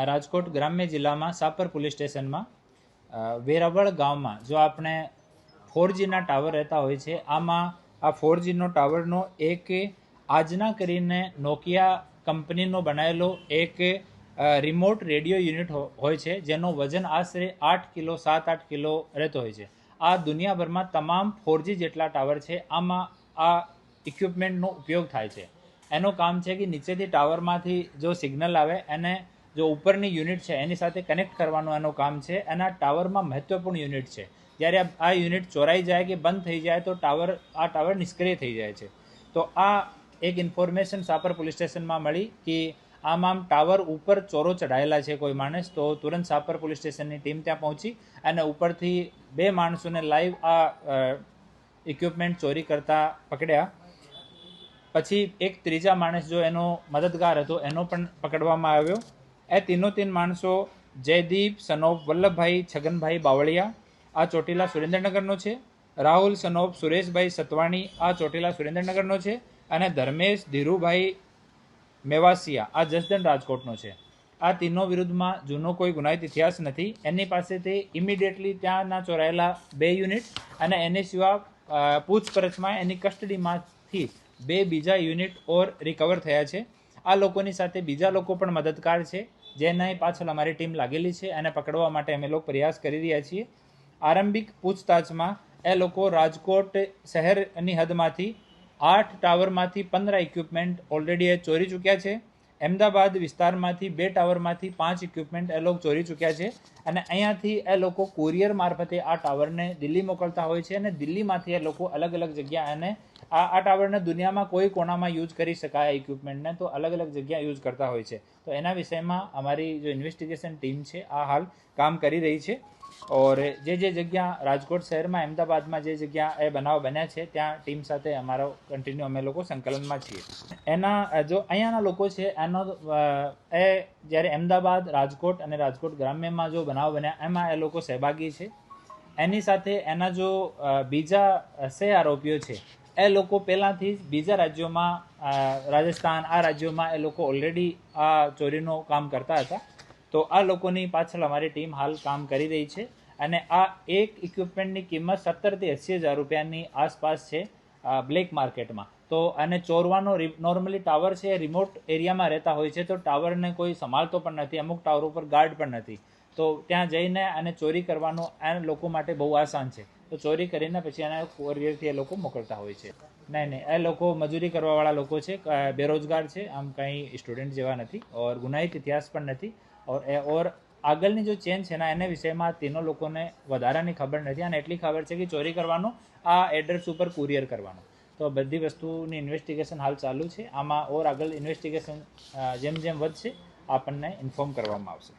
રાજકોટ ગ્રામ્ય જિલ્લામાં સાપર પોલીસ સ્ટેશનમાં વેરાવળ ગામમાં જો આપણે 4Gના ટાવર રહેતા હોય છે, આમાં આ 4Gનો ટાવરનો એક આજના કરીને નોકિયા કંપનીનો બનાવેલો એક રિમોટ રેડિયો યુનિટ હોય છે, જેનો વજન આશરે 8 કિલો 7-8 કિલો રહેતો હોય છે. આ દુનિયાભરમાં તમામ 4G જેટલા ટાવર છે, આમાં આ ઇક્વિપમેન્ટનો ઉપયોગ થાય છે. એનું કામ છે કે નીચેથી ટાવરમાંથી જો સિગ્નલ આવે એને જો ઉપરની યુનિટ છે એની સાથે કનેક્ટ કરવાનું એનું કામ છે. એના ટાવરમાં મહત્વપૂર્ણ યુનિટ છે. જ્યારે આ યુનિટ ચોરાઈ જાય કે બંધ થઈ જાય તો આ ટાવર નિષ્ક્રિય થઈ જાય છે. તો આ એક ઇન્ફોર્મેશન સાપર પોલીસ સ્ટેશનમાં મળી કે આમ ટાવર ઉપર ચોરો ચઢાયેલા છે કોઈ માણસ, તો તુરંત સાપર પોલીસ સ્ટેશનની ટીમ ત્યાં પહોંચી અને ઉપરથી 2 માણસોને લાઈવ આ ઇક્વિપમેન્ટ ચોરી કરતા પકડ્યા. પછી એક ત્રીજા માણસ જો એનો મદદગાર હતો એનો પણ પકડવામાં આવ્યો. એ ત્રણ માણસો જયદીપ સનોફ વલ્લભભાઈ છગનભાઈ બાવળિયા આ ચોટીલા સુરેન્દ્રનગરનો છે, રાહુલ સનોફ સુરેશભાઈ સતવાણી આ ચોટીલા સુરેન્દ્રનગરનો છે, અને ધર્મેશ ધીરુભાઈ મેવાસિયા આ જસદણ રાજકોટનો છે. આ તીનો વિરુદ્ધમાં જૂનો કોઈ ગુનાહિત ઇતિહાસ નથી. એની પાસેથી ઇમિડિયેટલી ત્યાંના ચોરાયેલા 2 યુનિટ અને એની સિવાય પૂછપરછમાં એની કસ્ટડીમાંથી 2 બીજા યુનિટ ઓર રિકવર થયા છે. આ લોકોની સાથે બીજા લોકો પણ મદદગાર છે, જેની પાછળ અમારી ટીમ લાગેલી છે અને પકડવા માટે અમે લોકો પ્રયાસ કરી રહ્યા છીએ. આરંભિક પૂછતાછમાં એ લોકો રાજકોટ શહેરની હદમાંથી 8 ટાવરમાંથી 15 ઇક્વિપમેન્ટ ઓલરેડી એ ચોરી ચૂક્યા છે. અમદાવાદ વિસ્તારમાંથી 2 ટાવરમાંથી 5 ઇક્વિપમેન્ટ એ લોકો ચોરી ચૂક્યા છે, અને અહીંયાથી એ લોકો કુરિયર મારફતે આ ટાવરને દિલ્હી મોકલતા હોય છે, અને દિલ્હીમાંથી એ લોકો અલગ અલગ જગ્યા અને આ ટાવરને દુનિયામાં કોઈ કોનામાં યુઝ કરી શકાય ઇક્વિપમેન્ટને તો અલગ અલગ જગ્યા યુઝ કરતા હોય છે. તો એના વિષયમાં અમારી જો ઇન્વેસ્ટિગેશન ટીમ છે આ હાલ કામ કરી રહી છે. ઓર જે જગ્યા રાજકોટ શહેરમાં અમદાવાદમાં જે જગ્યા એ બનાવ બન્યા છે ત્યાં ટીમ સાથે અમારો કન્ટિન્યુ અમે લોકો સંકલનમાં છીએ. એના જો અહીંયાના લોકો છે એનો એ જ્યારે અમદાવાદ રાજકોટ અને રાજકોટ ગ્રામ્યમાં જો બનાવ બન્યા એમાં એ લોકો સહભાગી છે. એની સાથે એના જો બીજા આરોપીઓ છે એ લોકો પહેલાંથી જ બીજા રાજ્યોમાં રાજસ્થાન આ રાજ્યોમાં એ લોકો ઓલરેડી આ ચોરીનું કામ કરતા હતા. તો આ લોકોની પાછળ અમારી ટીમ હાલ કામ કરી રહી છે, અને આ એક ઇક્વિપમેન્ટની કિંમત 17 થી 80 હજાર રૂપિયાની આસપાસ છે બ્લેક માર્કેટમાં. તો આને ચોરવાનો નોર્મલી ટાવર છે એ રિમોટ એરિયામાં રહેતા હોય છે, તો ટાવરને કોઈ સંભાળતો પણ નથી, અમુક ટાવર ઉપર ગાર્ડ પણ નથી. તો ત્યાં જઈને આને ચોરી કરવાનો આ લોકો માટે બહુ આસાન છે. તો ચોરી કરીને પછી એના કોરિયરથી એ લોકો મોકલતા હોય છે. નહીં એ લોકો મજૂરી કરવાવાળા લોકો છે, બેરોજગાર છે, આમ કંઈ સ્ટુડન્ટ જેવા નથી, ઓર ગુનાહિત ઇતિહાસ પણ નથી. ઓર આગળની જો ચેન છે ને એના વિષયમાં તેનો લોકોને વધારાની ખબર નથી, અને એટલી ખબર છે કે ચોરી કરવાનું આ એડ્રેસ ઉપર કુરિયર કરવાનું. તો બધી વસ્તુની ઇન્વેસ્ટિગેશન હાલ ચાલુ છે. આમાં ઓર આગળ ઇન્વેસ્ટિગેશન જેમ જેમ વધશે આપણને ઇન્ફોર્મ કરવામાં આવશે.